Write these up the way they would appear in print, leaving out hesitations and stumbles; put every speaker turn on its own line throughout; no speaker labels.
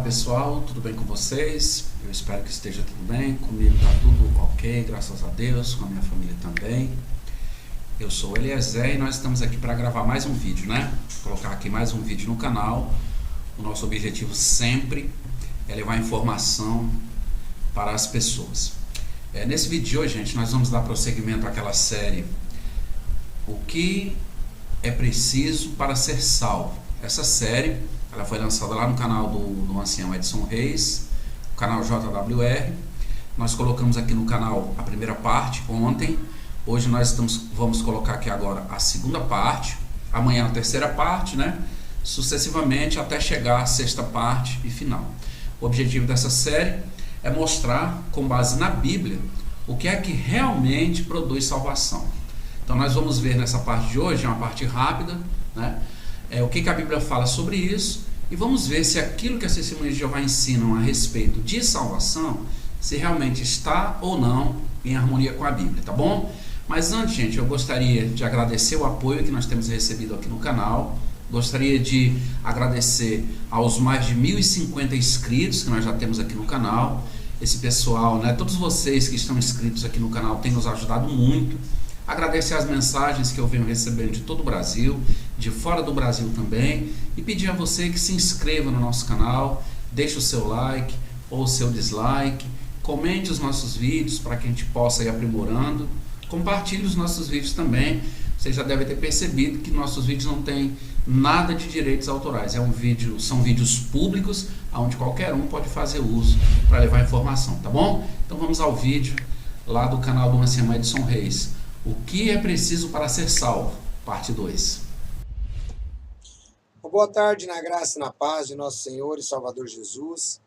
pessoal, tudo bem com vocês? Eu espero que esteja tudo bem, comigo está tudo ok, graças a Deus, com a minha família também. Eu sou o Eliezer e nós estamos aqui para gravar mais um vídeo, né? Colocar aqui mais um vídeo no canal. O nosso objetivo sempre é levar informação para as pessoas. Nesse vídeo de hoje, gente, nós vamos dar prosseguimento àquela série O que é preciso para ser salvo. Essa série ela foi lançada lá no canal do ancião Edson Reis, o canal JWR. Nós colocamos aqui no canal a primeira parte ontem. Hoje nós vamos colocar aqui agora a segunda parte. Amanhã a terceira parte, né? Sucessivamente até chegar à sexta parte e final. O objetivo dessa série é mostrar, com base na Bíblia, o que é que realmente produz salvação. Então nós vamos ver nessa parte de hoje, é uma parte rápida, né? O que a Bíblia fala sobre isso, e vamos ver se aquilo que as testemunhas de Jeová ensinam a respeito de salvação, se realmente está ou não em harmonia com a Bíblia, tá bom? Mas antes, gente, eu gostaria de agradecer o apoio que nós temos recebido aqui no canal. Gostaria de agradecer aos mais de 1.050 inscritos que nós já temos aqui no canal. Esse pessoal, né, todos vocês que estão inscritos aqui no canal têm nos ajudado muito. Agradecer as mensagens que eu venho recebendo de todo o Brasil, de fora do Brasil também, e pedir a você que se inscreva no nosso canal, deixe o seu like ou o seu dislike, comente os nossos vídeos para que a gente possa ir aprimorando, compartilhe os nossos vídeos também. Você já deve ter percebido que nossos vídeos não têm nada de direitos autorais, são vídeos públicos, onde qualquer um pode fazer uso para levar informação, tá bom? Então vamos ao vídeo lá do canal do ancião Edson Reis. O que é preciso para ser salvo? Parte 2.
Boa tarde, na graça e na paz de nosso Senhor e Salvador Jesus.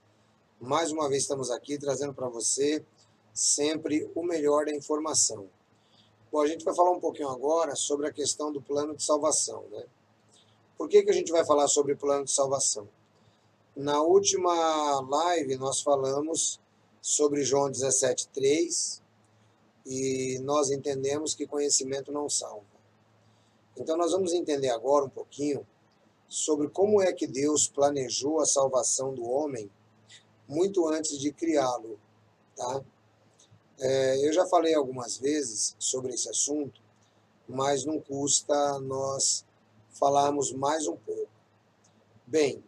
Mais uma vez estamos aqui trazendo para você sempre o melhor da informação. Bom, a gente vai falar um pouquinho agora sobre a questão do plano de salvação, né? Por que a gente vai falar sobre plano de salvação? Na última live nós falamos sobre João 17:3, e nós entendemos que conhecimento não salva. Então nós vamos entender agora um pouquinho sobre como é que Deus planejou a salvação do homem muito antes de criá-lo, tá? Eu já falei algumas vezes sobre esse assunto, mas não custa nós falarmos mais um pouco. Bem,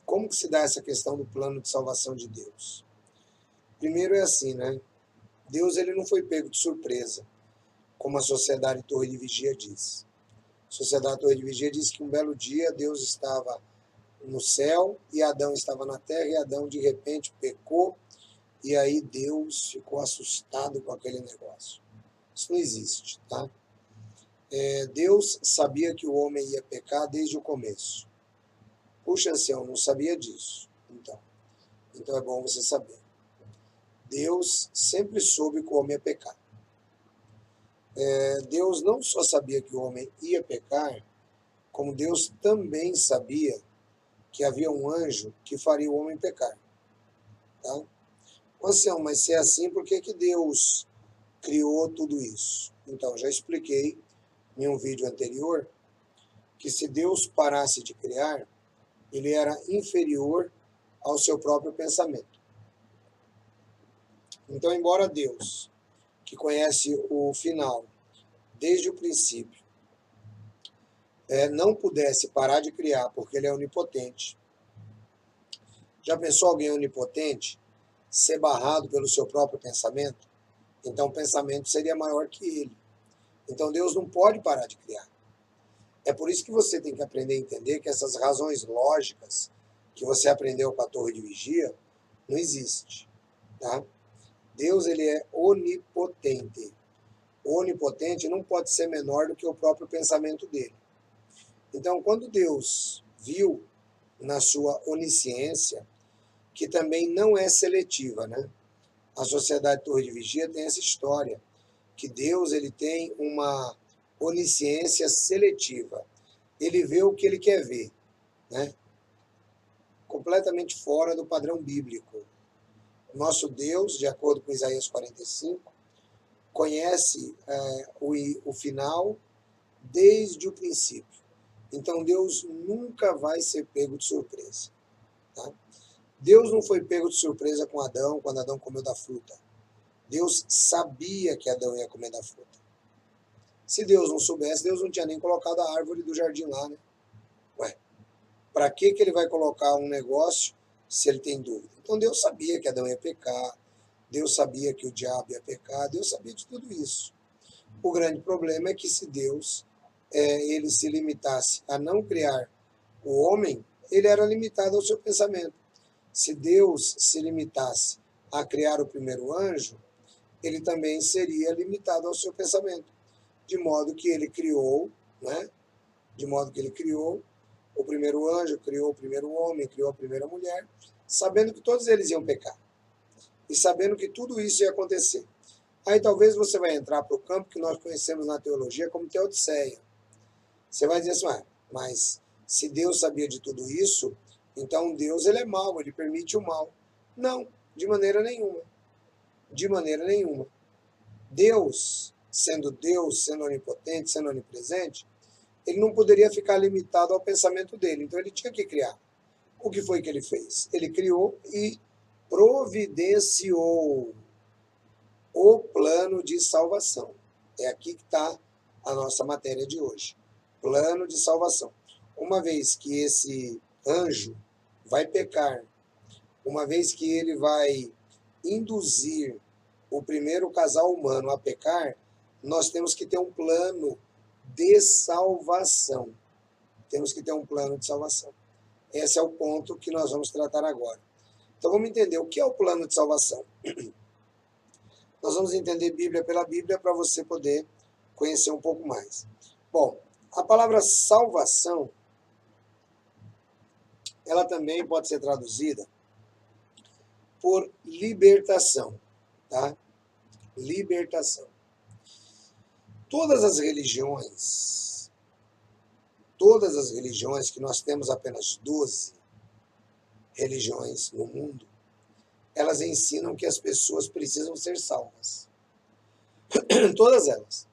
como que se dá essa questão do plano de salvação de Deus? Primeiro é assim, né? Deus ele não foi pego de surpresa, como a Sociedade Torre de Vigia diz. A Sociedade Torre de Vigia diz que um belo dia Deus estava no céu e Adão estava na terra, e Adão de repente pecou, e aí Deus ficou assustado com aquele negócio. Isso não existe, tá? Deus sabia que o homem ia pecar desde o começo. Puxa, ancião, não sabia disso. Então é bom você saber. Deus sempre soube que o homem ia pecar. Deus não só sabia que o homem ia pecar, como Deus também sabia que havia um anjo que faria o homem pecar. Tá? Mas se é assim, por que Deus criou tudo isso? Então, já expliquei em um vídeo anterior que se Deus parasse de criar, ele era inferior ao seu próprio pensamento. Então, embora Deus, que conhece o final desde o princípio, não pudesse parar de criar, porque ele é onipotente. Já pensou alguém onipotente ser barrado pelo seu próprio pensamento? Então o pensamento seria maior que ele. Então Deus não pode parar de criar. É por isso que você tem que aprender a entender que essas razões lógicas que você aprendeu com a Torre de Vigia não existem, tá? Deus ele é onipotente. O onipotente não pode ser menor do que o próprio pensamento dele. Então, quando Deus viu na sua onisciência, que também não é seletiva, né? A Sociedade Torre de Vigia tem essa história, que Deus ele tem uma onisciência seletiva. Ele vê o que ele quer ver, né? Completamente fora do padrão bíblico. Nosso Deus, de acordo com Isaías 45, conhece o final desde o princípio. Então Deus nunca vai ser pego de surpresa. Tá? Deus não foi pego de surpresa com Adão quando Adão comeu da fruta. Deus sabia que Adão ia comer da fruta. Se Deus não soubesse, Deus não tinha nem colocado a árvore do jardim lá, né? Ué, para que ele vai colocar um negócio se ele tem dúvida? Então Deus sabia que Adão ia pecar, Deus sabia que o diabo ia pecar, Deus sabia de tudo isso. O grande problema é que se Deus ele se limitasse a não criar o homem, ele era limitado ao seu pensamento. Se Deus se limitasse a criar o primeiro anjo, ele também seria limitado ao seu pensamento. De modo que ele criou, né? De modo que ele criou o primeiro anjo, criou o primeiro homem, criou a primeira mulher, sabendo que todos eles iam pecar. E sabendo que tudo isso ia acontecer. Aí talvez você vai entrar para o campo que nós conhecemos na teologia como teodiceia. Você vai dizer assim, mas se Deus sabia de tudo isso, então Deus ele é mau, ele permite o mal. Não, de maneira nenhuma. De maneira nenhuma. Deus, sendo onipotente, sendo onipresente, ele não poderia ficar limitado ao pensamento dele. Então ele tinha que criar. O que foi que ele fez? Ele criou e providenciou o plano de salvação. É aqui que está a nossa matéria de hoje. Plano de salvação. Uma vez que esse anjo vai pecar, uma vez que ele vai induzir o primeiro casal humano a pecar, nós temos que ter um plano de salvação. Temos que ter um plano de salvação. Esse é o ponto que nós vamos tratar agora. Então vamos entender o que é o plano de salvação. Nós vamos entender Bíblia pela Bíblia para você poder conhecer um pouco mais. Bom, a palavra salvação, ela também pode ser traduzida por libertação, tá? Libertação. Todas as religiões que nós temos apenas 12 religiões no mundo, elas ensinam que as pessoas precisam ser salvas. Todas elas.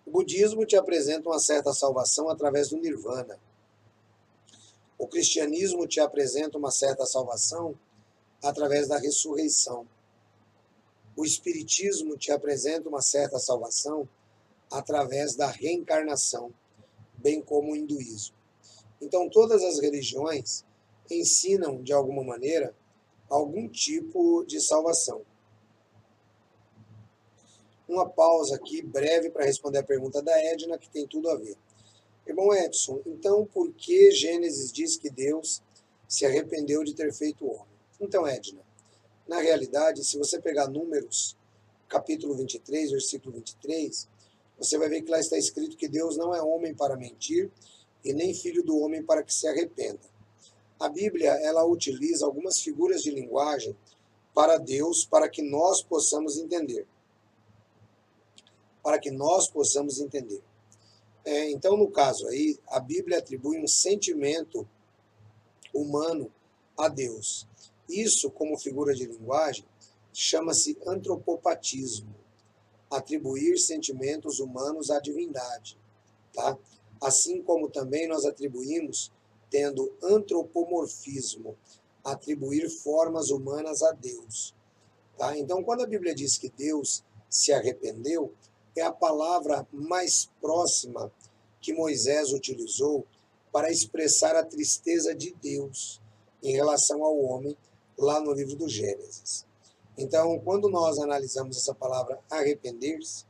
O budismo te apresenta uma certa salvação através do nirvana. O cristianismo te apresenta uma certa salvação através da ressurreição. O espiritismo te apresenta uma certa salvação através da reencarnação, bem como o hinduísmo. Então, todas as religiões ensinam, de alguma maneira, algum tipo de salvação. Uma pausa aqui, breve, para responder a pergunta da Edna, que tem tudo a ver. Irmão Edson, então por que Gênesis diz que Deus se arrependeu de ter feito o homem? Então, Edna, na realidade, se você pegar Números, capítulo 23, versículo 23, você vai ver que lá está escrito que Deus não é homem para mentir e nem filho do homem para que se arrependa. A Bíblia, ela utiliza algumas figuras de linguagem para Deus, para que nós possamos entender. Para que nós possamos entender. Então, no caso aí, a Bíblia atribui um sentimento humano a Deus. Isso, como figura de linguagem, chama-se antropopatismo. Atribuir sentimentos humanos à divindade. Tá? Assim como também nós atribuímos, tendo antropomorfismo, atribuir formas humanas a Deus. Tá? Então, quando a Bíblia diz que Deus se arrependeu, é a palavra mais próxima que Moisés utilizou para expressar a tristeza de Deus em relação ao homem, lá no livro do Gênesis. Então, quando nós analisamos essa palavra arrepender-se,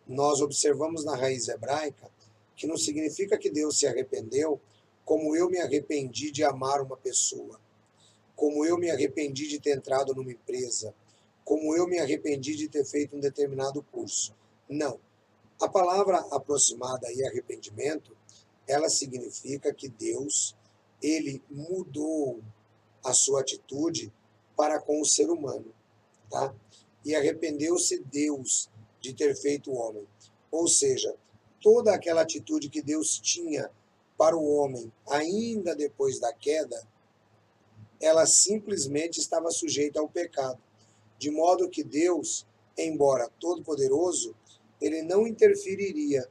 nós observamos na raiz hebraica que não significa que Deus se arrependeu como eu me arrependi de amar uma pessoa, como eu me arrependi de ter entrado numa empresa, como eu me arrependi de ter feito um determinado curso. Não. A palavra aproximada e arrependimento, ela significa que Deus, ele mudou a sua atitude para com o ser humano, tá? E arrependeu-se Deus de ter feito o homem. Ou seja, toda aquela atitude que Deus tinha para o homem ainda depois da queda, ela simplesmente estava sujeita ao pecado. De modo que Deus, embora todo-poderoso, ele não interferiria,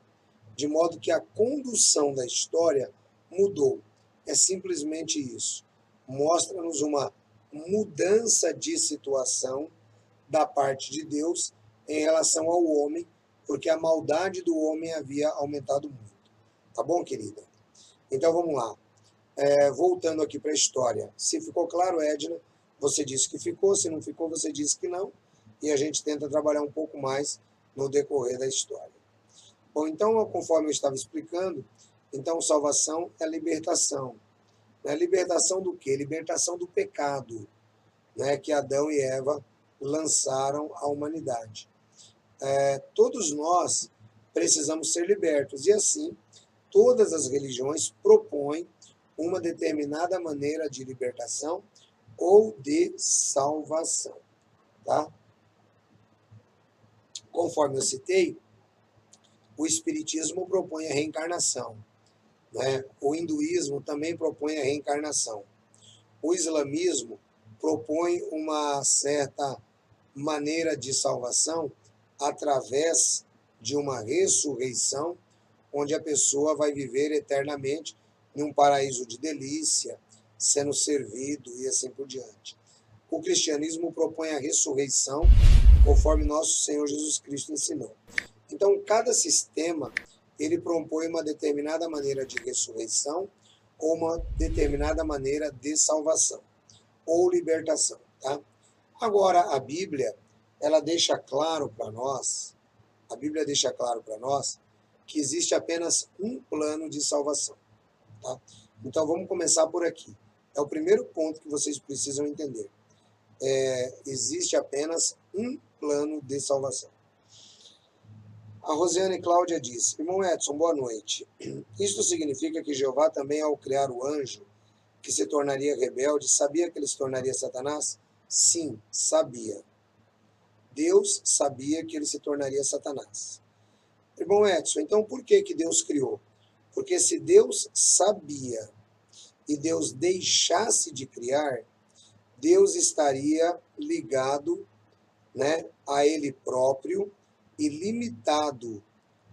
de modo que a condução da história mudou. é simplesmente isso. Mostra-nos uma mudança de situação da parte de Deus em relação ao homem, porque a maldade do homem havia aumentado muito. Tá bom, querida? Então vamos lá. Voltando aqui para a história. Se ficou claro, Edna, você disse que ficou. Se não ficou, você disse que não. E a gente tenta trabalhar um pouco mais no decorrer da história. Bom, então, conforme eu estava explicando, então salvação é libertação. Libertação do quê? Libertação do pecado, né, que Adão e Eva lançaram à humanidade. Todos nós precisamos ser libertos, e assim, todas as religiões propõem uma determinada maneira de libertação ou de salvação. Tá? Conforme eu citei, o Espiritismo propõe a reencarnação, né? O hinduísmo também propõe a reencarnação. O islamismo propõe uma certa maneira de salvação através de uma ressurreição, onde a pessoa vai viver eternamente em um paraíso de delícia, sendo servido e assim por diante. O cristianismo propõe a ressurreição, conforme nosso Senhor Jesus Cristo ensinou. Então, cada sistema, ele propõe uma determinada maneira de ressurreição ou uma determinada maneira de salvação ou libertação. Tá? Agora, a Bíblia, ela deixa claro para nós, que existe apenas um plano de salvação. Tá? Então, vamos começar por aqui. É o primeiro ponto que vocês precisam entender. Existe apenas um plano de salvação. A Rosiane Cláudia diz: irmão Edson, boa noite. Isto significa que Jeová também, ao criar o anjo, que se tornaria rebelde, sabia que ele se tornaria Satanás? Sim, sabia. Deus sabia que ele se tornaria Satanás. Irmão Edson, então por que Deus criou? Porque se Deus sabia e Deus deixasse de criar, Deus estaria ligado, né, a ele próprio e limitado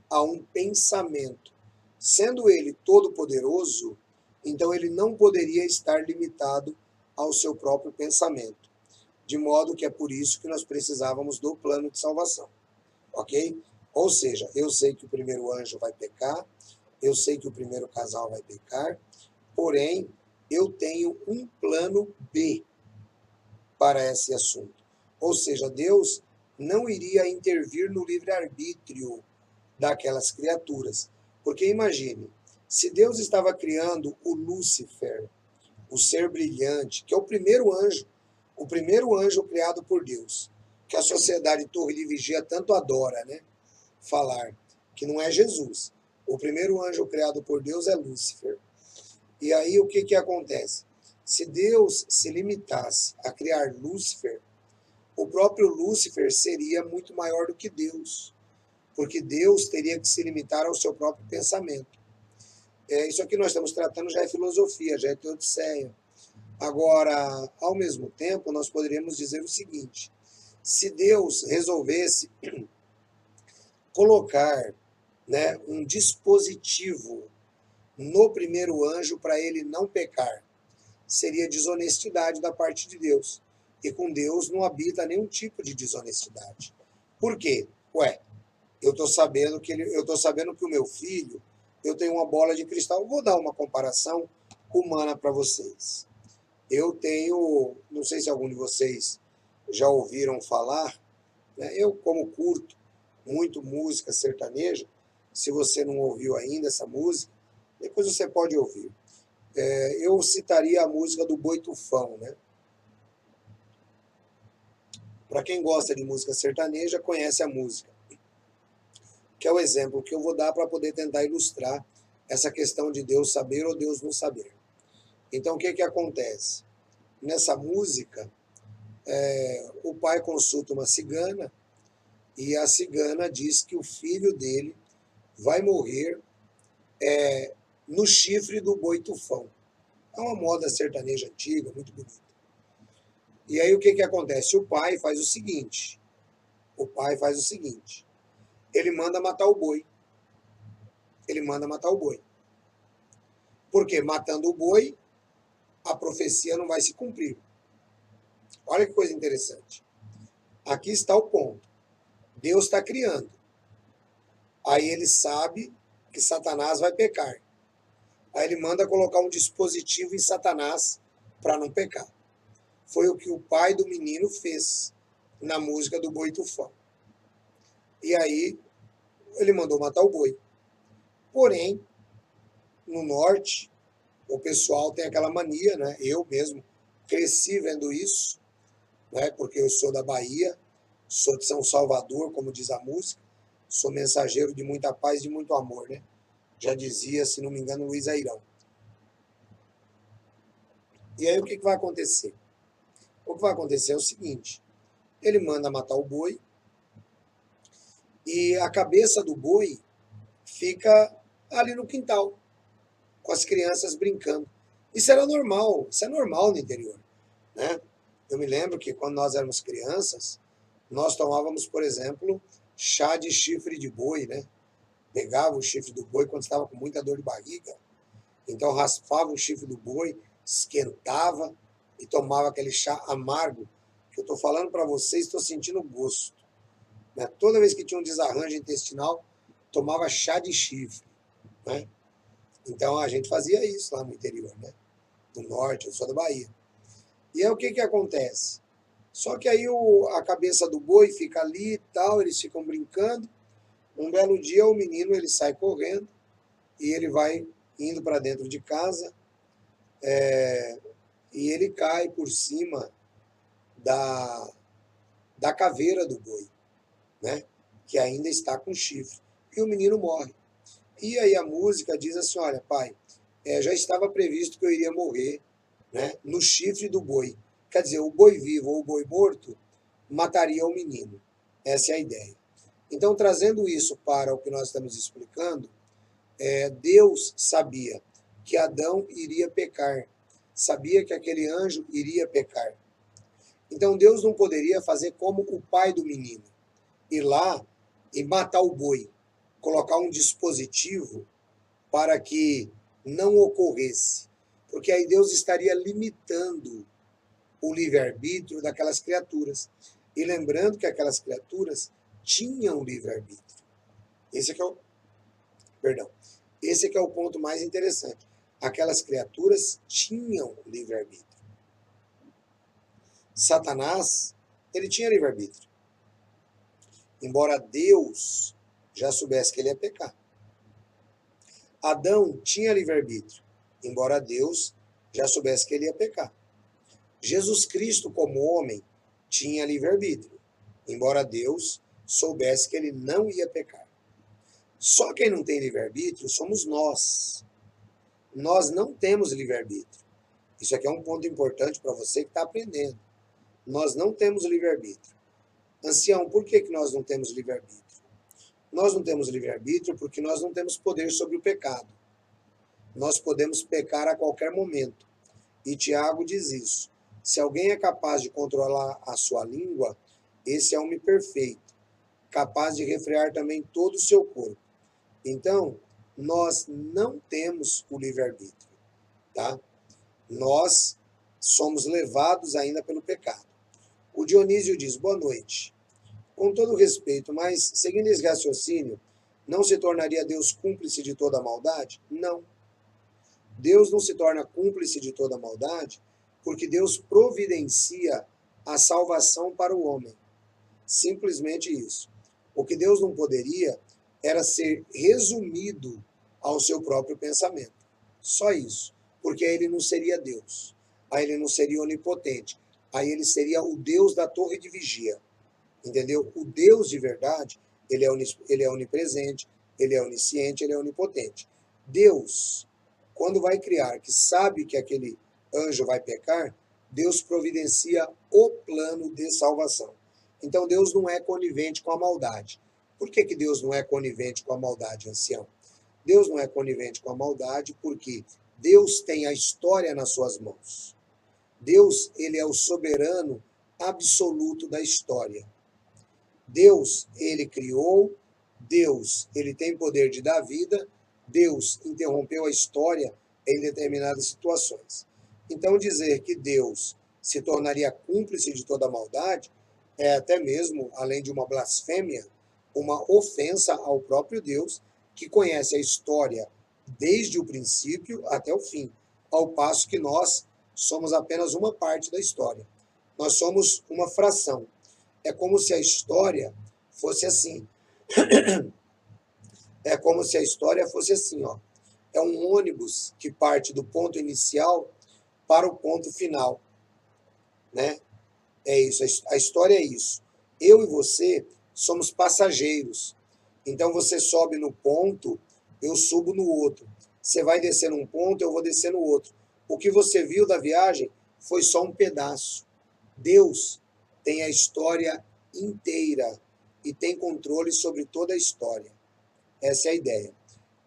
a um pensamento. Sendo ele todo-poderoso, então ele não poderia estar limitado ao seu próprio pensamento. De modo que é por isso que nós precisávamos do plano de salvação. Ok? Ou seja, eu sei que o primeiro anjo vai pecar, eu sei que o primeiro casal vai pecar, porém, eu tenho um plano B para esse assunto. Ou seja, Deus não iria intervir no livre-arbítrio daquelas criaturas. Porque imagine, se Deus estava criando o Lúcifer, o ser brilhante, que é o primeiro anjo criado por Deus, que a sociedade Torre de Vigia tanto adora, né, falar, que não é Jesus. O primeiro anjo criado por Deus é Lúcifer. E aí o que acontece? Se Deus se limitasse a criar Lúcifer, o próprio Lúcifer seria muito maior do que Deus, porque Deus teria que se limitar ao seu próprio pensamento. Isso aqui nós estamos tratando já é filosofia, já é teodiceia. Agora, ao mesmo tempo, nós poderíamos dizer o seguinte: se Deus resolvesse colocar, né, um dispositivo no primeiro anjo para ele não pecar, seria desonestidade da parte de Deus. E com Deus não habita nenhum tipo de desonestidade. Por quê? Eu estou sabendo que o meu filho, eu tenho uma bola de cristal. Vou dar uma comparação humana para vocês. Eu tenho, não sei se algum de vocês já ouviram falar, né? Eu, como curto muito música sertaneja, se você não ouviu ainda essa música, depois você pode ouvir. Eu citaria a música do Boi Tufão, né? Para quem gosta de música sertaneja, conhece a música, que é o exemplo que eu vou dar para poder tentar ilustrar essa questão de Deus saber ou Deus não saber. Então, o que acontece? Nessa música, o pai consulta uma cigana e a cigana diz que o filho dele vai morrer no chifre do Boi Tufão. É uma moda sertaneja antiga, muito bonita. E aí o que acontece? O pai faz o seguinte, ele manda matar o boi. Porque matando o boi, a profecia não vai se cumprir. Olha que coisa interessante. Aqui está o ponto. Deus está criando. Aí ele sabe que Satanás vai pecar. Aí ele manda colocar um dispositivo em Satanás para não pecar. Foi o que o pai do menino fez na música do Boi Tufão. E aí ele mandou matar o boi. Porém, no norte, o pessoal tem aquela mania, né? Eu mesmo cresci vendo isso, né? Porque eu sou da Bahia, sou de São Salvador, como diz a música, sou mensageiro de muita paz e de muito amor, né? Já dizia, se não me engano, Luiz Airão. E aí o que vai acontecer? O que vai acontecer é o seguinte: ele manda matar o boi e a cabeça do boi fica ali no quintal, com as crianças brincando. Isso era normal, isso é normal no interior, né? Eu me lembro que quando nós éramos crianças, nós tomávamos, por exemplo, chá de chifre de boi, né? Pegava o chifre do boi quando estava com muita dor de barriga, então raspava o chifre do boi, esquentava e tomava aquele chá amargo, que eu estou falando para vocês, estou sentindo gosto. Né? Toda vez que tinha um desarranjo intestinal, tomava chá de chifre, né? Então a gente fazia isso lá no interior, né? No norte, eu sou da Bahia. E aí o que acontece? Só que aí a cabeça do boi fica ali e tal, eles ficam brincando. Um belo dia o menino ele sai correndo e ele vai indo para dentro de casa e ele cai por cima da caveira do boi, né? Que ainda está com chifre. E o menino morre. E aí a música diz assim: olha, pai, já estava previsto que eu iria morrer, né, no chifre do boi. Quer dizer, o boi vivo ou o boi morto mataria o menino. Essa é a ideia. Então, trazendo isso para o que nós estamos explicando, Deus sabia que Adão iria pecar, sabia que aquele anjo iria pecar. Então, Deus não poderia fazer como o pai do menino, ir lá e matar o boi, colocar um dispositivo para que não ocorresse, porque aí Deus estaria limitando o livre-arbítrio daquelas criaturas. E lembrando que aquelas criaturas tinham livre-arbítrio. Esse é o ponto mais interessante. Aquelas criaturas tinham livre-arbítrio. Satanás, ele tinha livre-arbítrio. Embora Deus já soubesse que ele ia pecar. Adão tinha livre-arbítrio, embora Deus já soubesse que ele ia pecar. Jesus Cristo, como homem, tinha livre-arbítrio, embora Deus soubesse que ele não ia pecar. Só quem não tem livre-arbítrio somos nós. Nós não temos livre-arbítrio. Isso aqui é um ponto importante para você que está aprendendo. Nós não temos livre-arbítrio. Ancião, por que nós não temos livre-arbítrio? Nós não temos livre-arbítrio porque nós não temos poder sobre o pecado. Nós podemos pecar a qualquer momento. E Tiago diz isso. Se alguém é capaz de controlar a sua língua, esse é homem perfeito, capaz de refrear também todo o seu corpo. Então, nós não temos o livre-arbítrio, tá? Nós somos levados ainda pelo pecado. O Dionísio diz: boa noite. Com todo respeito, mas seguindo esse raciocínio, não se tornaria Deus cúmplice de toda a maldade? Não. Deus não se torna cúmplice de toda a maldade porque Deus providencia a salvação para o homem. Simplesmente isso. O que Deus não poderia era ser resumido ao seu próprio pensamento. Só isso. Porque aí ele não seria Deus. Aí ele não seria onipotente. Aí ele seria o Deus da torre de vigia. Entendeu? O Deus de verdade, ele é onipresente, ele é onisciente, ele é onipotente. Deus, quando vai criar, que sabe que aquele anjo vai pecar, Deus providencia o plano de salvação. Então Deus não é conivente com a maldade. Por que Deus não é conivente com a maldade, ancião? Deus não é conivente com a maldade porque Deus tem a história nas suas mãos. Deus, ele é o soberano absoluto da história. Deus, ele criou, Deus, ele tem poder de dar vida, Deus interrompeu a história em determinadas situações. Então, dizer que Deus se tornaria cúmplice de toda maldade é até mesmo, além de uma blasfêmia, uma ofensa ao próprio Deus, que conhece a história desde o princípio até o fim, ao passo que nós somos apenas uma parte da história. Nós somos uma fração. É como se a história fosse assim. É como se a história fosse assim, ó. É um ônibus que parte do ponto inicial para o ponto final, né? É isso, a história é isso. Eu e você somos passageiros. Então você sobe no ponto, eu subo no outro. Você vai descer num ponto, eu vou descer no outro. O que você viu da viagem foi só um pedaço. Deus tem a história inteira e tem controle sobre toda a história. Essa é a ideia.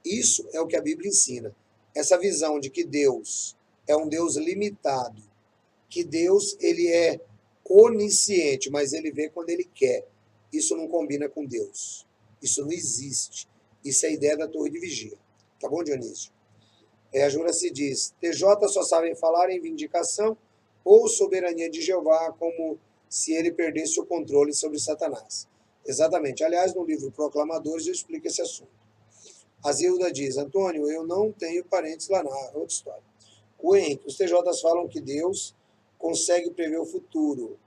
Isso é o que a Bíblia ensina. Essa visão de que Deus é um Deus limitado, que Deus ele é onisciente, mas ele vê quando ele quer. Isso não combina com Deus. Isso não existe. Isso é a ideia da torre de vigia. Tá bom, Dionísio? A Jura-se diz, TJ só sabem falar em vindicação ou soberania de Jeová, como se ele perdesse o controle sobre Satanás. Exatamente. Aliás, no livro Proclamadores eu explico esse assunto. A Zilda diz, Antônio, eu não tenho parentes lá na outra história. O Henrique, os TJs falam que Deus consegue prever o futuro,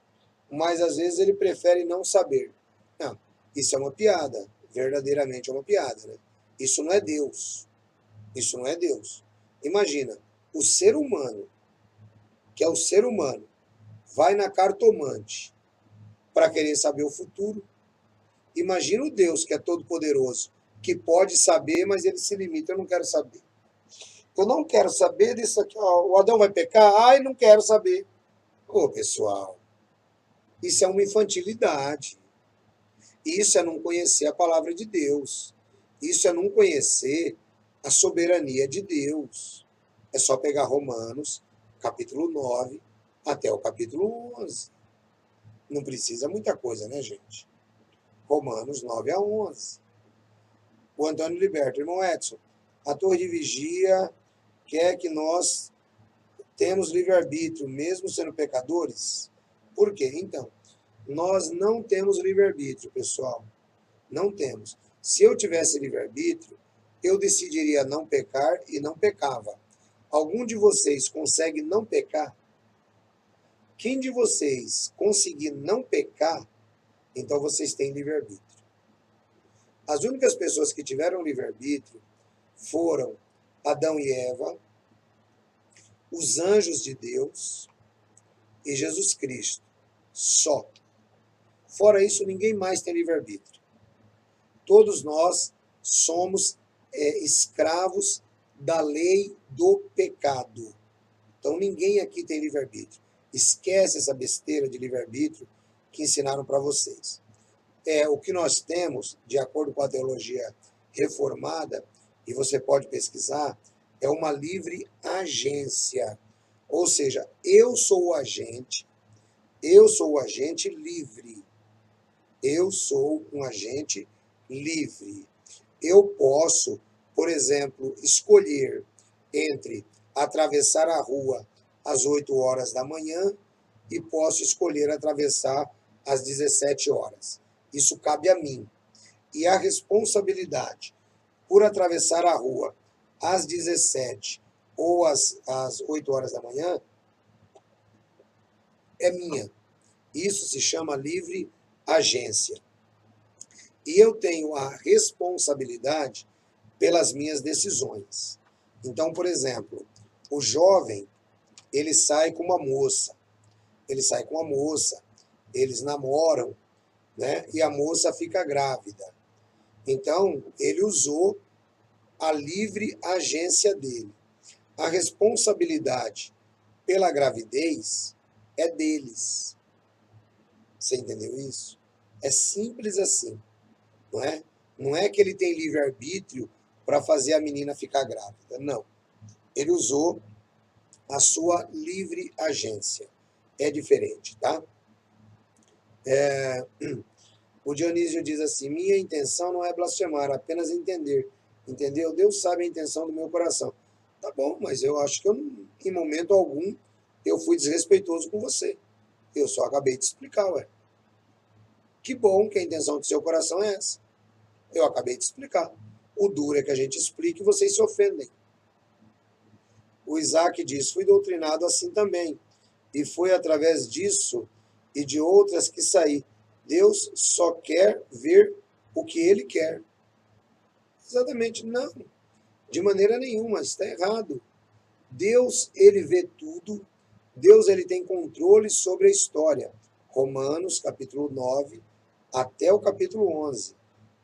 mas às vezes ele prefere não saber. Não, isso é uma piada, verdadeiramente é uma piada, né? Isso não é Deus. Isso não é Deus. Imagina, o ser humano, que é o ser humano, vai na cartomante para querer saber o futuro. Imagina o Deus que é todo poderoso, que pode saber, mas ele se limita, eu não quero saber. Eu não quero saber disso aqui, ó, o Adão vai pecar? Ai, não quero saber. Ô, pessoal, isso é uma infantilidade. Isso é não conhecer a palavra de Deus. Isso é não conhecer a soberania de Deus. É só pegar Romanos, capítulo 9, até o capítulo 11. Não precisa muita coisa, né, gente? Romanos 9 a 11. O Antônio Liberto, irmão Edson, a torre de vigia quer que nós temos livre-arbítrio, mesmo sendo pecadores? Por quê? Então, nós não temos livre-arbítrio, pessoal. Não temos. Se eu tivesse livre-arbítrio, eu decidiria não pecar e não pecava. Algum de vocês consegue não pecar? Quem de vocês conseguir não pecar, então vocês têm livre-arbítrio. As únicas pessoas que tiveram livre-arbítrio foram Adão e Eva, os anjos de Deus e Jesus Cristo. Só. Fora isso, ninguém mais tem livre-arbítrio. Todos nós somos escravos da lei do pecado. Então, ninguém aqui tem livre-arbítrio. Esquece essa besteira de livre-arbítrio que ensinaram para vocês. O que nós temos, de acordo com a teologia reformada, e você pode pesquisar, é uma livre agência. Ou seja, eu sou o agente livre. Eu sou um agente livre. Eu posso, por exemplo, escolher entre atravessar a rua às 8 horas da manhã e posso escolher atravessar às 17 horas. Isso cabe a mim. E a responsabilidade por atravessar a rua às 17 ou às 8 horas da manhã é minha. Isso se chama livre agência. E eu tenho a responsabilidade pelas minhas decisões. Então, por exemplo, o jovem, ele sai com uma moça. Eles namoram, né? E a moça fica grávida. Então, ele usou a livre agência dele. A responsabilidade pela gravidez é deles. Você entendeu isso? É simples assim, não é? Não é que ele tem livre-arbítrio para fazer a menina ficar grávida, não. Ele usou a sua livre agência. É diferente, tá? O Dionísio diz assim, minha intenção não é blasfemar, apenas entender. Entendeu? Deus sabe a intenção do meu coração. Tá bom, mas eu acho que eu não, em momento algum eu fui desrespeitoso com você. Eu só acabei de explicar, ué. Que bom que a intenção do seu coração é essa. Eu acabei de explicar. O duro é que a gente explica e vocês se ofendem. O Isaac diz: fui doutrinado assim também. E foi através disso e de outras que saí. Deus só quer ver o que ele quer. Exatamente, não. De maneira nenhuma, está errado. Deus, ele vê tudo. Deus, ele tem controle sobre a história. Romanos, capítulo 9, até o capítulo 11.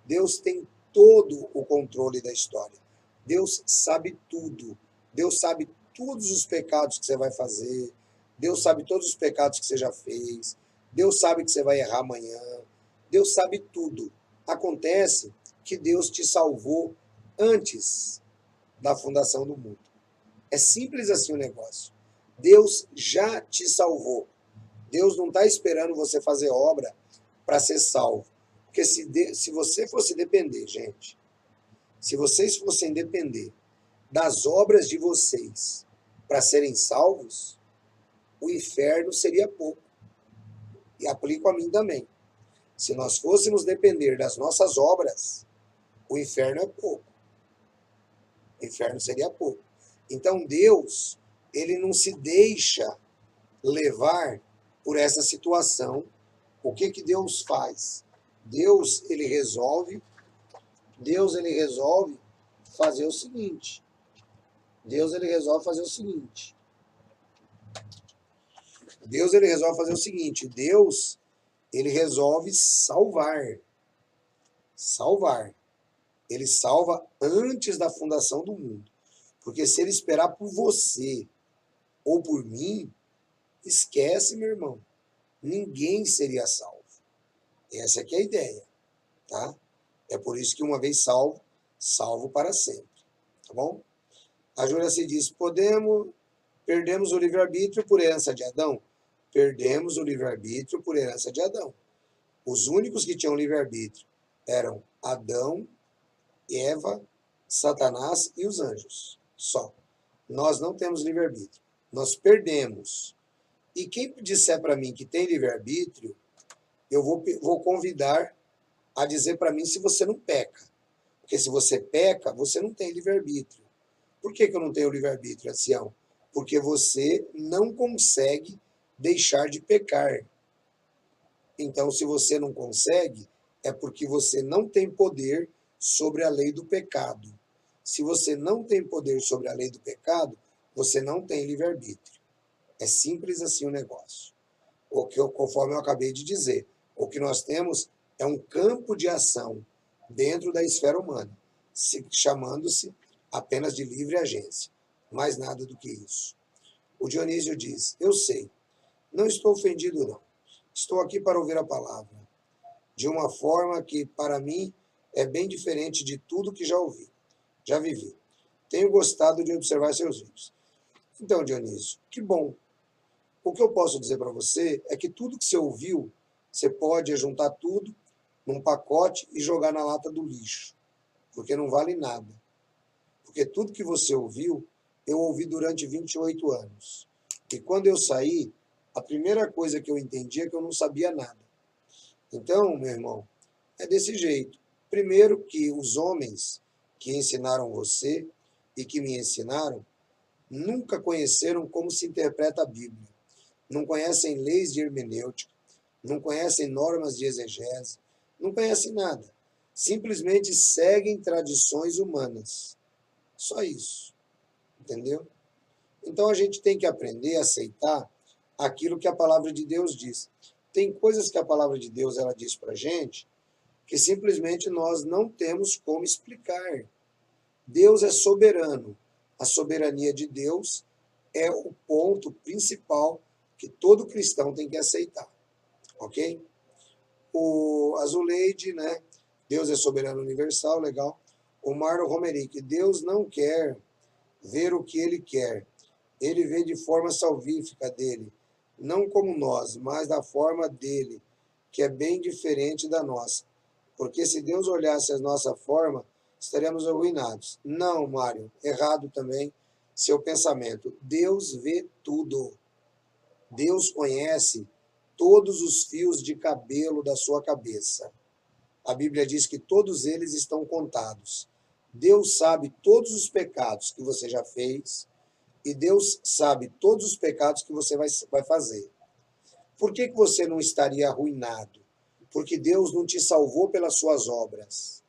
Deus tem todo o controle da história. Deus sabe tudo. Deus sabe todos os pecados que você vai fazer. Deus sabe todos os pecados que você já fez. Deus sabe que você vai errar amanhã. Deus sabe tudo. Acontece que Deus te salvou antes da fundação do mundo. É simples assim o negócio. Deus já te salvou. Deus não está esperando você fazer obra para ser salvo. Porque se você fosse depender, gente, se vocês fossem depender das obras de vocês para serem salvos, o inferno seria pouco. E aplico a mim também. Se nós fôssemos depender das nossas obras, o inferno é pouco. O inferno seria pouco. Então Deus, ele não se deixa levar por essa situação. O que Deus faz? Deus, ele resolve fazer o seguinte. Deus, ele resolve fazer o seguinte. Deus, ele resolve salvar. Salvar. Ele salva antes da fundação do mundo. Porque se ele esperar por você ou por mim, esquece, meu irmão. Ninguém seria salvo. Essa aqui é a ideia, tá? É por isso que uma vez salvo, salvo para sempre, tá bom? A Júlia se diz: perdemos o livre-arbítrio por herança de Adão? Perdemos o livre-arbítrio por herança de Adão. Os únicos que tinham livre-arbítrio eram Adão, Eva, Satanás e os anjos. Só. Nós não temos livre-arbítrio. Nós perdemos. E quem disser para mim que tem livre-arbítrio, eu vou convidar a dizer para mim se você não peca. Porque se você peca, você não tem livre-arbítrio. Por que eu não tenho livre-arbítrio, Ancião? Porque você não consegue deixar de pecar. Então, se você não consegue, é porque você não tem poder sobre a lei do pecado. Se você não tem poder sobre a lei do pecado, você não tem livre-arbítrio. É simples assim o negócio. Conforme eu acabei de dizer, o que nós temos é um campo de ação dentro da esfera humana, chamando-se apenas de livre agência. Mais nada do que isso. O Dionísio diz: eu sei, não estou ofendido não. Estou aqui para ouvir a palavra, de uma forma que, para mim, é bem diferente de tudo que já vivi. Tenho gostado de observar seus vídeos. Então, Dionísio, que bom. O que eu posso dizer para você é que tudo que você ouviu, você pode juntar tudo num pacote e jogar na lata do lixo, porque não vale nada. Porque tudo que você ouviu, eu ouvi durante 28 anos. E quando eu saí, a primeira coisa que eu entendi é que eu não sabia nada. Então, meu irmão, é desse jeito. Primeiro que os homens que ensinaram você e que me ensinaram, nunca conheceram como se interpreta a Bíblia. Não conhecem leis de hermenêutica, não conhecem normas de exegese, não conhecem nada. Simplesmente seguem tradições humanas. Só isso. Entendeu? Então a gente tem que aprender a aceitar aquilo que a palavra de Deus diz. Tem coisas que a palavra de Deus ela diz para a gente que simplesmente nós não temos como explicar. Deus é soberano. A soberania de Deus é o ponto principal que todo cristão tem que aceitar. Ok? O Azuleide, né? Deus é soberano universal, legal. O Marlon Romerick, Deus não quer ver o que ele quer. Ele vê de forma salvífica dele, não como nós, mas da forma dele, que é bem diferente da nossa. Porque se Deus olhasse a nossa forma, estaremos arruinados. Não, Mário, errado também. seu pensamento. Deus vê tudo. Deus conhece todos os fios de cabelo da sua cabeça. A Bíblia diz que todos eles estão contados. Deus sabe todos os pecados que você já fez e Deus sabe todos os pecados que você vai fazer. Por que você não estaria arruinado? Porque Deus não te salvou pelas suas obras.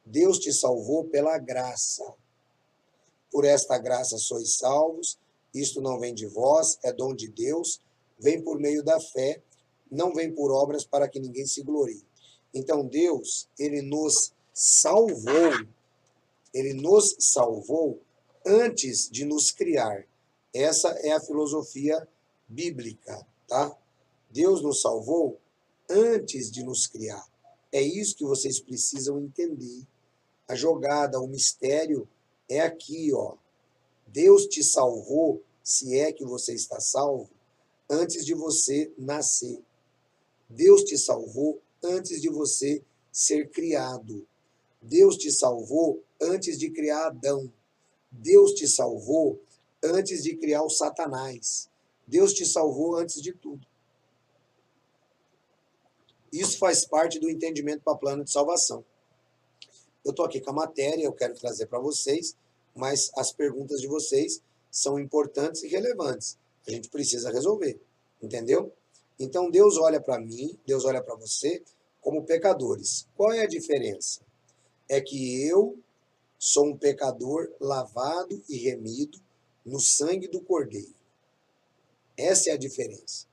Deus te salvou pela graça. Por esta graça sois salvos, isto não vem de vós, é dom de Deus, vem por meio da fé, não vem por obras para que ninguém se glorie. Então Deus, ele nos salvou antes de nos criar. Essa é a filosofia bíblica, tá? Deus nos salvou antes de nos criar. É isso que vocês precisam entender. A jogada, o mistério é aqui, ó. Deus te salvou, se é que você está salvo, antes de você nascer. Deus te salvou antes de você ser criado. Deus te salvou antes de criar Adão. Deus te salvou antes de criar o Satanás. Deus te salvou antes de tudo. Isso faz parte do entendimento para plano de salvação. Eu estou aqui com a matéria, eu quero trazer para vocês, mas as perguntas de vocês são importantes e relevantes. A gente precisa resolver, entendeu? Então Deus olha para mim, Deus olha para você como pecadores. Qual é a diferença? É que eu sou um pecador lavado e remido no sangue do Cordeiro. Essa é a diferença.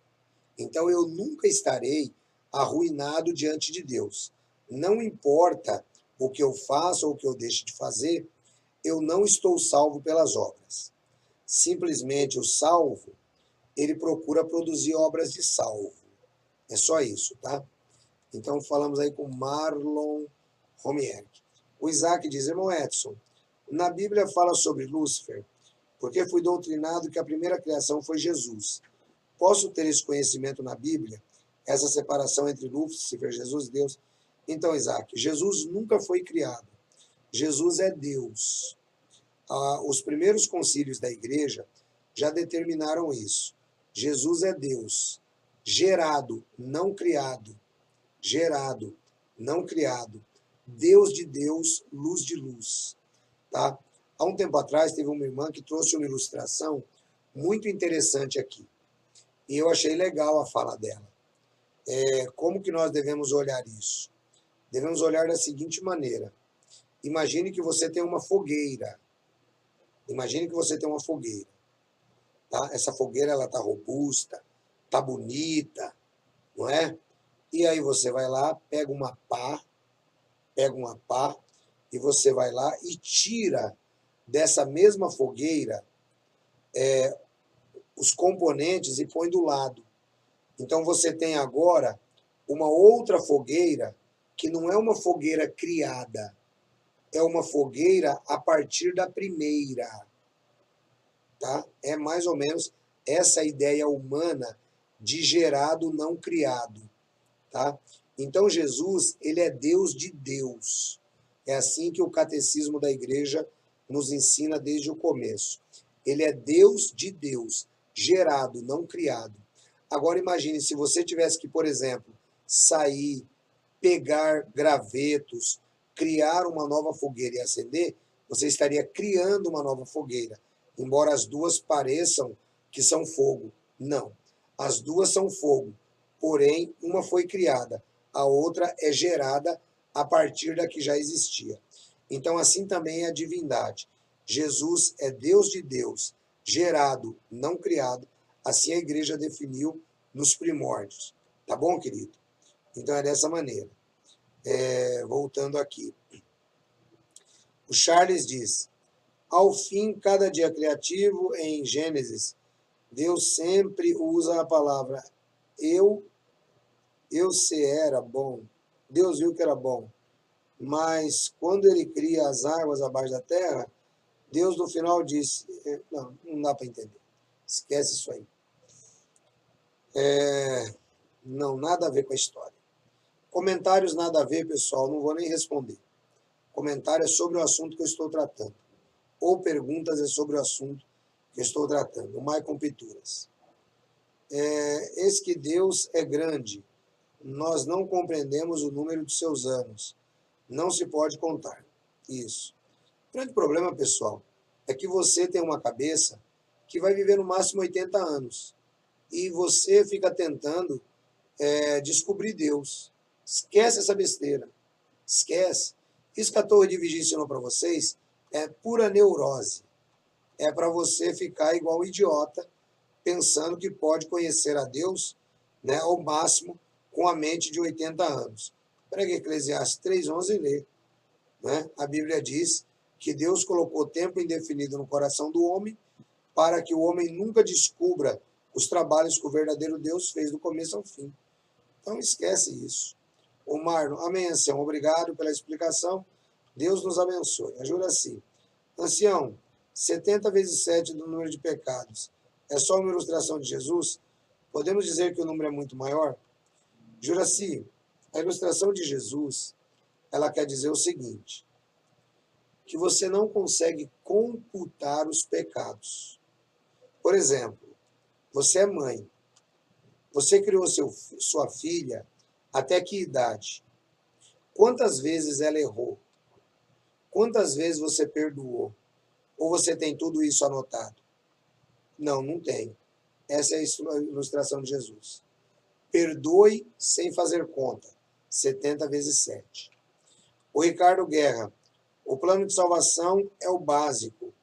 Então eu nunca estarei arruinado diante de Deus. Não importa o que eu faço ou o que eu deixo de fazer, eu não estou salvo pelas obras. Simplesmente o salvo, ele procura produzir obras de salvo. É só isso, tá? Então falamos aí com Marlon Romierck. O Isaac diz, irmão Edson, na Bíblia fala sobre Lúcifer, porque fui doutrinado que a primeira criação foi Jesus. Posso ter esse conhecimento na Bíblia? Essa separação entre Lúcifer, Jesus e Deus? Então, Isaac, Jesus nunca foi criado. Jesus é Deus. Os primeiros concílios da igreja já determinaram isso. Jesus é Deus, gerado, não criado. Gerado, não criado. Deus de Deus, luz de luz. Tá? Há um tempo atrás, teve uma irmã que trouxe uma ilustração muito interessante aqui. E eu achei legal a fala dela. Como que nós devemos olhar isso? Devemos olhar da seguinte maneira. Imagine que você tem uma fogueira. Imagine que você tem uma fogueira. Tá? Essa fogueira ela está robusta, está bonita, não é? E aí você vai lá, pega uma pá, e você vai lá e tira dessa mesma fogueira os componentes e põe do lado. Então você tem agora uma outra fogueira que não é uma fogueira criada, é uma fogueira a partir da primeira. Tá? É mais ou menos essa ideia humana de gerado não criado. Tá? Então Jesus, ele é Deus de Deus. É assim que o catecismo da igreja nos ensina desde o começo. Ele é Deus de Deus, gerado, não criado. Agora imagine se você tivesse que, por exemplo, sair, pegar gravetos, criar uma nova fogueira e acender, você estaria criando uma nova fogueira. Embora as duas pareçam que são fogo. Não. As duas são fogo. Porém, uma foi criada, a outra é gerada a partir da que já existia. Então, assim também é a divindade. Jesus é Deus de Deus, gerado, não criado. Assim a igreja definiu nos primórdios. Tá bom, querido? Então é dessa maneira. Voltando aqui. O Charles diz, ao fim, cada dia criativo, em Gênesis, Deus sempre usa a palavra eu se era bom. Deus viu que era bom. Mas quando ele cria as águas abaixo da terra, Deus no final disse, não dá para entender. Esquece isso aí. Não, nada a ver com a história. Comentários nada a ver, pessoal, não vou nem responder. Comentário é sobre o assunto que eu estou tratando. ou perguntas sobre o assunto que eu estou tratando. O Maicon Pituras. Eis que Deus é grande. Nós não compreendemos o número de seus anos. Não se pode contar. Isso. O grande problema, pessoal, é que você tem uma cabeça que vai viver no máximo 80 anos. E você fica tentando descobrir Deus. Esquece essa besteira. Esquece. Isso que a Torre de Vigia ensinou para vocês é pura neurose. É para você ficar igual um idiota, pensando que pode conhecer a Deus, né, ao máximo com a mente de 80 anos. Pega Eclesiastes 3:11 e lê. Né? A Bíblia diz que Deus colocou tempo indefinido no coração do homem para que o homem nunca descubra os trabalhos que o verdadeiro Deus fez do começo ao fim. Então esquece isso. O Marlon, amém, ancião, obrigado pela explicação. Deus nos abençoe. A Juraci, ancião, 70 vezes 7 do número de pecados é só uma ilustração de Jesus? Podemos dizer que o número é muito maior? Juraci, a ilustração de Jesus, ela quer dizer o seguinte, que você não consegue computar os pecados. Por exemplo, você é mãe, você criou sua filha até que idade? Quantas vezes ela errou? Quantas vezes você perdoou? Ou você tem tudo isso anotado? Não, não tem. Essa é a ilustração de Jesus. Perdoe sem fazer conta. 70 vezes 7. O Ricardo Guerra. O plano de salvação é o básico.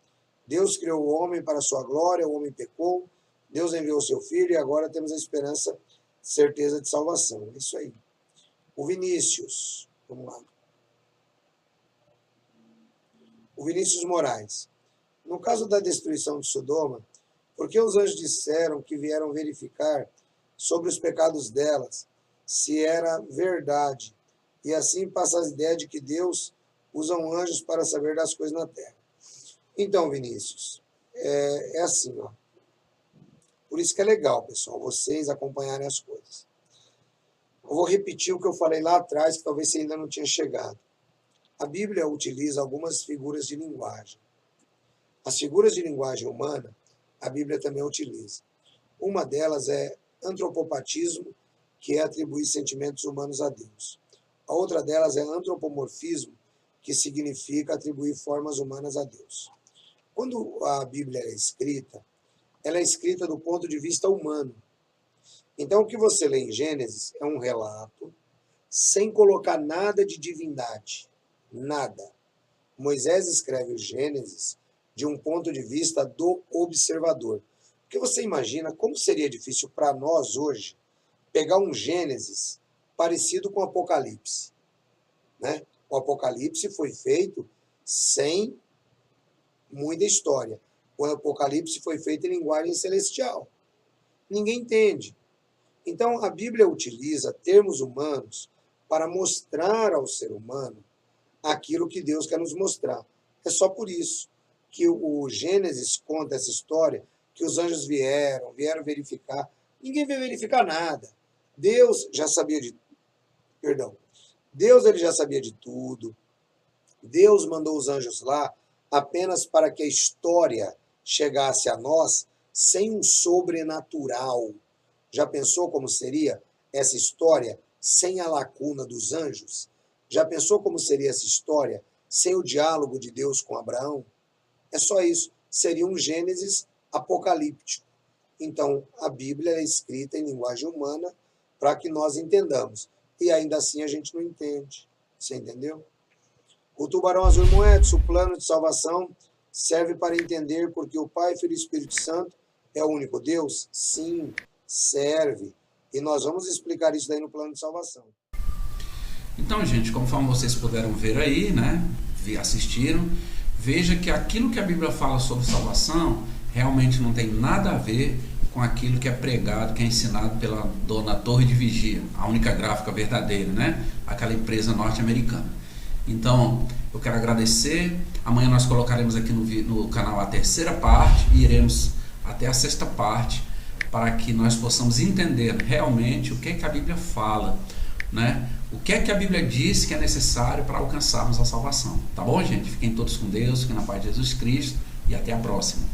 Deus criou o homem para a sua glória, o homem pecou, Deus enviou o seu filho e agora temos a esperança, certeza de salvação. É isso aí. O Vinícius. Vamos lá. O Vinícius Moraes. No caso da destruição de Sodoma, por que os anjos disseram que vieram verificar sobre os pecados delas, se era verdade? E assim passa a ideia de que Deus usa anjos para saber das coisas na terra. Então, Vinícius, é assim, ó. Por isso que é legal, pessoal, vocês acompanharem as coisas. Eu vou repetir o que eu falei lá atrás, que talvez você ainda não tinha chegado. A Bíblia utiliza algumas figuras de linguagem. As figuras de linguagem humana, a Bíblia também utiliza. Uma delas é antropopatismo, que é atribuir sentimentos humanos a Deus. A outra delas é antropomorfismo, que significa atribuir formas humanas a Deus. Quando a Bíblia é escrita, ela é escrita do ponto de vista humano. Então, o que você lê em Gênesis é um relato sem colocar nada de divindade. Nada. Moisés escreve o Gênesis de um ponto de vista do observador. Porque você imagina como seria difícil para nós hoje pegar um Gênesis parecido com o Apocalipse. Né? O Apocalipse foi feito sem muita história. O Apocalipse foi feito em linguagem celestial. Ninguém entende. Então, a Bíblia utiliza termos humanos para mostrar ao ser humano aquilo que Deus quer nos mostrar. É só por isso que o Gênesis conta essa história, que os anjos vieram verificar. Ninguém veio verificar nada. Deus já sabia de... Perdão. Deus ele já sabia de tudo. Deus mandou os anjos lá apenas para que a história chegasse a nós sem um sobrenatural. Já pensou como seria essa história sem a lacuna dos anjos? Já pensou como seria essa história sem o diálogo de Deus com Abraão? É só isso. Seria um Gênesis apocalíptico. Então, a Bíblia é escrita em linguagem humana para que nós entendamos. E ainda assim a gente não entende. Você entendeu? O Tubarão Azul Moedas, o plano de salvação serve para entender porque o Pai, Filho e Espírito Santo é o único Deus? Sim, serve. E nós vamos explicar isso daí no plano de salvação.
Então, gente, conforme vocês puderam ver aí, né, assistiram, veja que aquilo que a Bíblia fala sobre salvação realmente não tem nada a ver com aquilo que é pregado, que é ensinado pela dona Torre de Vigia, a única gráfica verdadeira, né? Aquela empresa norte-americana. Então, eu quero agradecer. Amanhã nós colocaremos aqui no canal a terceira parte e iremos até a sexta parte para que nós possamos entender realmente o que a Bíblia fala, né? o que é que a Bíblia diz que é necessário para alcançarmos a salvação. Tá bom, gente? Fiquem todos com Deus, fiquem na paz de Jesus Cristo e até a próxima.